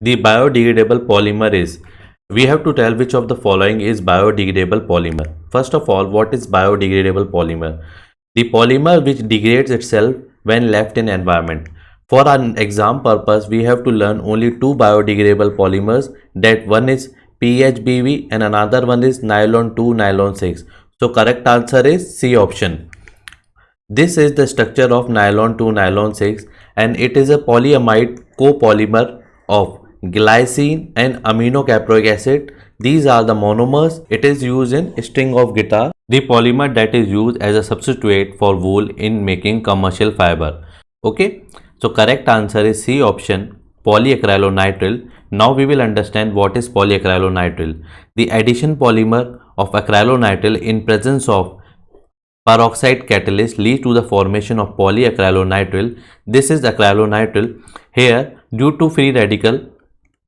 The biodegradable polymer is, we have to tell which of the following is biodegradable polymer. First of all, what is biodegradable polymer? The polymer which degrades itself when left in environment. For an exam purpose, we have to learn only two biodegradable polymers, that one is PHBV and another one is nylon 2 nylon 6. So correct answer is C option. This is the structure of nylon 2 nylon 6 and it is a polyamide copolymer of glycine and aminocaproic acid. These are the monomers. It is used in string of guitar, the polymer that is used as a substitute for wool in making commercial fiber. Okay, so correct answer is C option, polyacrylonitrile. Now we will understand what is polyacrylonitrile. The addition polymer of acrylonitrile in presence of peroxide catalyst leads to the formation of polyacrylonitrile. This is acrylonitrile. Here, due to free radical,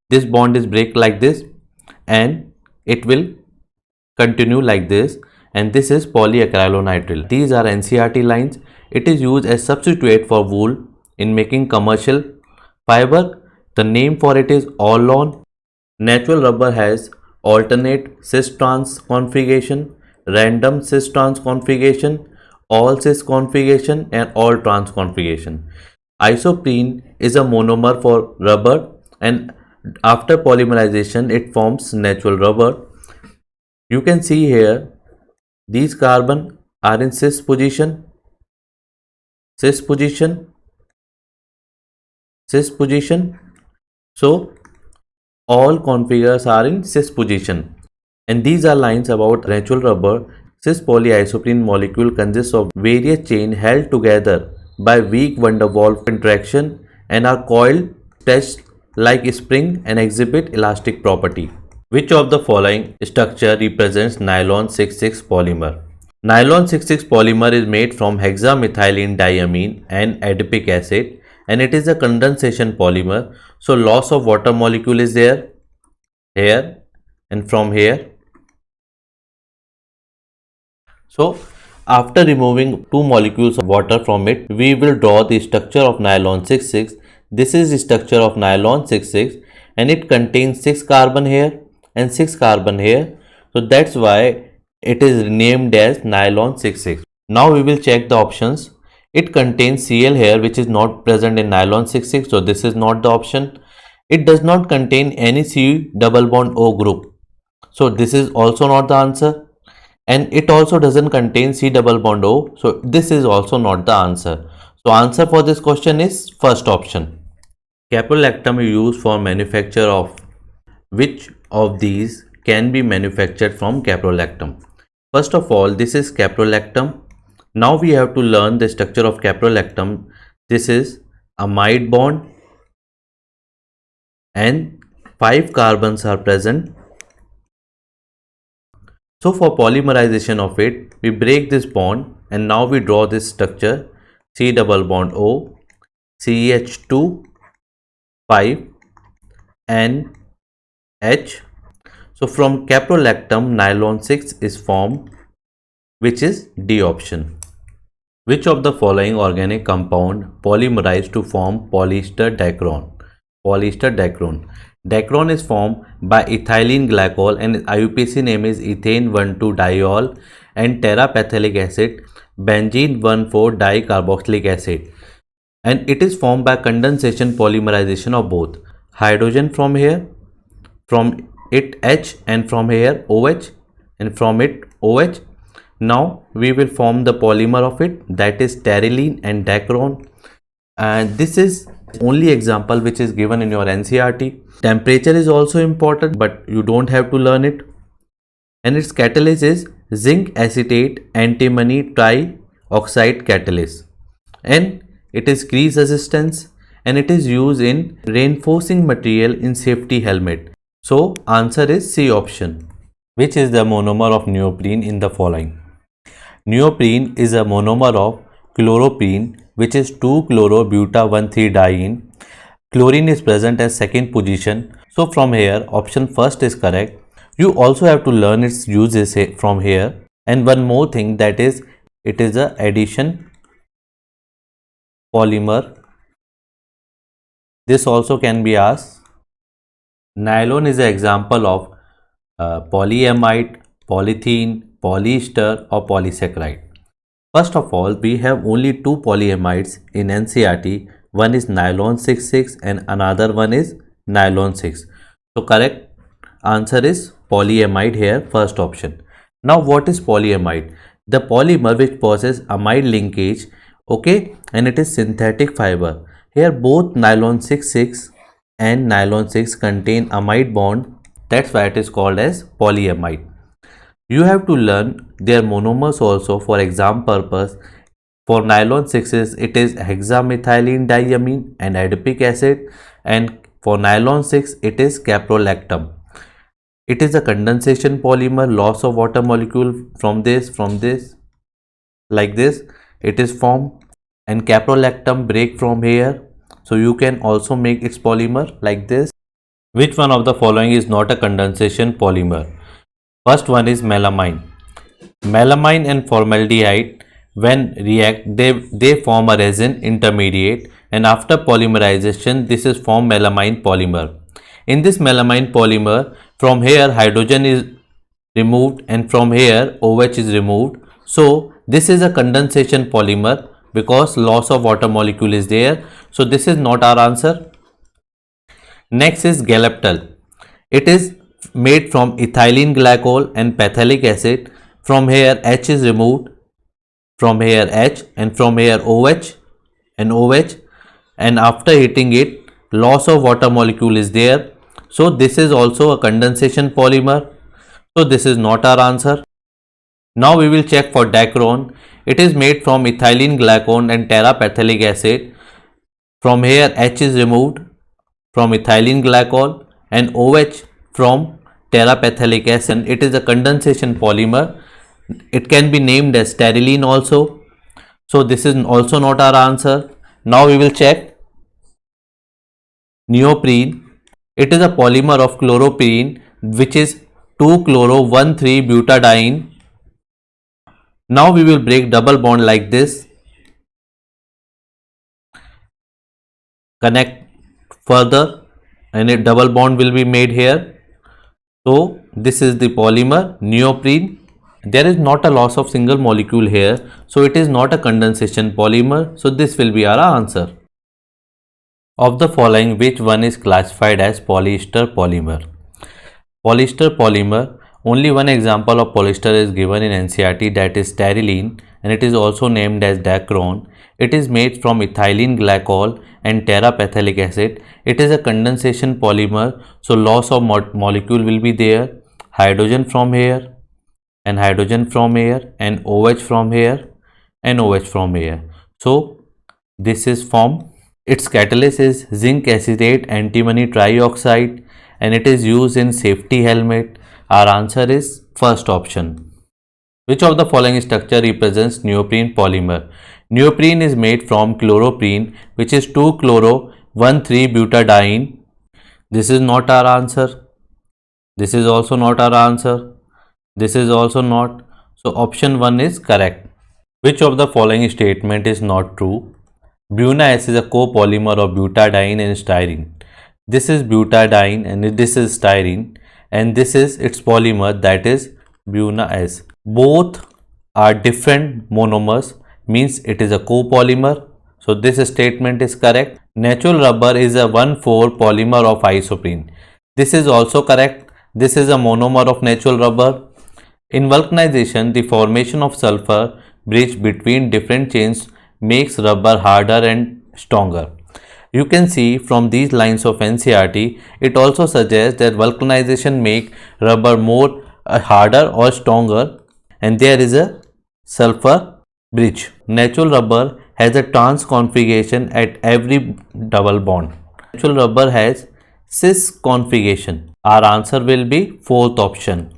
this bond is break like this and it will continue like this, and this is polyacrylonitrile. These are NCERT lines. It is used as substitute for wool in making commercial fiber. The name for it is Allon. Natural rubber has alternate cis-trans configuration, random cis-trans configuration, all cis configuration and all trans configuration. Isoprene is a monomer for rubber and after polymerization it forms natural rubber. You can see here these carbon are in cis position, cis position. So all configures are in cis position. And these are lines about natural rubber. Cis polyisoprene molecule consists of various chains held together by weak van der Waals interaction and are coiled, stretched like a spring and exhibit elastic property. Which of the following structure represents nylon 6,6 polymer? Nylon 6,6 polymer is made from hexamethylene diamine and adipic acid and it is a condensation polymer. So loss of water molecule is there here and from here. So after removing two molecules of water from it, we will draw the structure of nylon 6,6. This is the structure of nylon 6,6 and it contains 6 carbon here and 6 carbon here. So that's why it is named as nylon 6,6. Now we will check the options. It contains Cl here which is not present in nylon 6,6. So this is not the option. It does not contain any C double bond O group. So this is also not the answer. And it also doesn't contain C double bond O. So this is also not the answer. So answer for this question is first option. Caprolactam is used for manufacture of which of these can be manufactured from caprolactam? First of all, this is caprolactam. Now we have to learn the structure of caprolactam. This is amide bond and 5 carbons are present. So for polymerization of it, we break this bond and now we draw this structure C double bond O, CH2, 5 and H. So from caprolactam, nylon 6 is formed, which is D option. Which of the following organic compound polymerized to form polyester dacron? Polyester dacron. Dacron is formed by ethylene glycol and IUPAC name is ethane 1,2-diol and terephthalate acid, benzene 1,4-dicarboxylic acid. And it is formed by condensation polymerization of both. Hydrogen from here, from it H and from here OH and from it OH. Now we will form the polymer of it, that is terylene and dacron. And this is only example which is given in your NCERT. Temperature is also important but you don't have to learn it. And its catalyst is zinc acetate antimony trioxide catalyst. And it is grease resistance and it is used in reinforcing material in safety helmet. So answer is C option. Which is the monomer of neoprene in the following? Neoprene is a monomer of chloroprene which is 2-chloro-buta-1,3-diene. Chlorine is present as second position. So from here option first is correct. You also have to learn its uses from here. And one more thing, that is it is a addition polymer. This also can be asked. Nylon is an example of polyamide, polythene, polyester or polysaccharide. First of all, we have only two polyamides in NCERT. One is nylon 66 and another one is nylon 6. So correct answer is polyamide here, first option. Now what is polyamide? The polymer which possesses amide linkage, okay, and it is synthetic fiber. Here both nylon 66 and nylon 6 contain amide bond. That's why it is called as polyamide. You have to learn their monomers also for exam purpose. For nylon 6s, it is hexamethylene diamine and adipic acid, and for nylon 6, it is caprolactam. It is a condensation polymer, loss of water molecule from this, like this, it is formed, and caprolactam break from here. So you can also make its polymer like this. Which one of the following is not a condensation polymer? First one is melamine. Melamine and formaldehyde when react they form a resin intermediate, and after polymerization this is formed melamine polymer. In this melamine polymer, from here hydrogen is removed and from here OH is removed. So this is a condensation polymer because loss of water molecule is there. So this is not our answer. Next is galactol. It is made from ethylene glycol and phthalic acid. From here H is removed, from here H, and from here OH and OH, and after heating it loss of water molecule is there. So this is also a condensation polymer. So this is not our answer. Now we will check for dacron. It is made from ethylene glycol and terraphthalic acid. From here H is removed from ethylene glycol and OH from terraphthalic acid. It is a condensation polymer. It can be named as stearinine also. So this is also not our answer. Now we will check neoprene. It is a polymer of chloropyrene which is 2-chloro-1,3-butadiene. Now we will break double bond like this. Connect further and a double bond will be made here. So this is the polymer neoprene. There is not a loss of single molecule here, so it is not a condensation polymer. So this will be our answer. Of the following, which one is classified as polyester polymer? Polyester polymer, only one example of polyester is given in NCERT, that is styrene, and it is also named as dacron. It is made from ethylene glycol and terraphthalic acid. It is a condensation polymer, so loss of molecule will be there. Hydrogen from here and hydrogen from here and OH from here and OH from here. So this is formed. Its catalyst is zinc acetate antimony trioxide and it is used in safety helmet. Our answer is first option. Which of the following structure represents neoprene polymer? Neoprene is made from chloroprene, which is 2-chloro-1,3-butadiene. This is not our answer. This is also not our answer. This is also not. So option 1 is correct. Which of the following statement is not true? Buna S is a copolymer of butadiene and styrene. This is butadiene and this is styrene, and this is its polymer, that is Buna S. Both are different monomers, means it is a copolymer. So this statement is correct. Natural rubber is a 1,4 polymer of isoprene. This is also correct. This is a monomer of natural rubber. In vulcanization, the formation of sulfur bridge between different chains makes rubber harder and stronger. You can see from these lines of NCERT, it also suggests that vulcanization make rubber more harder or stronger, and there is a sulfur bridge. Natural rubber has a trans configuration at every double bond. Natural rubber has cis configuration. Our answer will be fourth option.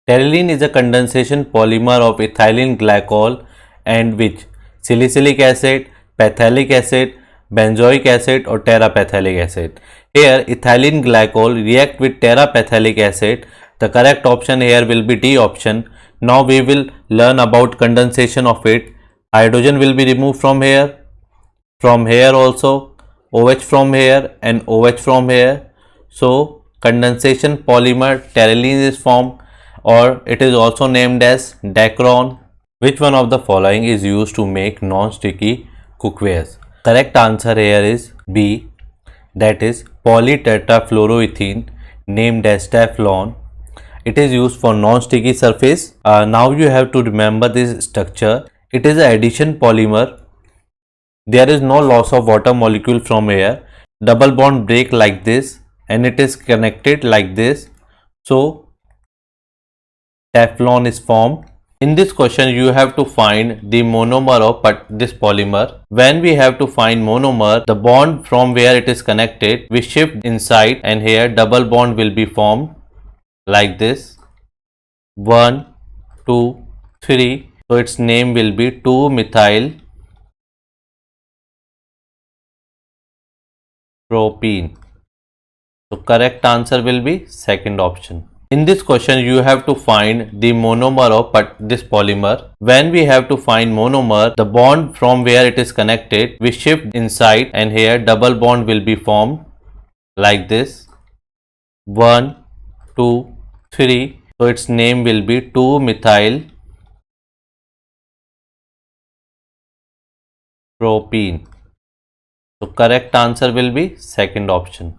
Terylene is a condensation polymer of ethylene glycol and which? Salicylic acid, phthalic acid, benzoic acid or terraphthalic acid. Here ethylene glycol react with terraphthalic acid. The correct option here will be D option. Now we will learn about condensation of it. Hydrogen will be removed from here also, OH from here and OH from here. So condensation polymer terylene is formed, or it is also named as Dacron. Which one of the following is used to make non-sticky cookwares? Correct answer here is B, that is polytetrafluoroethene, named as Teflon. It is used for non-sticky surface. Now you have to remember this structure. It is an addition polymer. There is no loss of water molecule from air. Double bond break like this and it is connected like this. So Teflon is formed. In this question you have to find the monomer of this polymer. When we have to find monomer, the bond from where it is connected, we shift inside and here double bond will be formed like this. 1, 2, 3. So its name will be 2-methyl propene. So correct answer will be second option. In this question you have to find the monomer of this polymer. When we have to find monomer, the bond from where it is connected, we shift inside and here double bond will be formed like this. 1, 2, 3. So its name will be 2-methyl propene. So correct answer will be second option.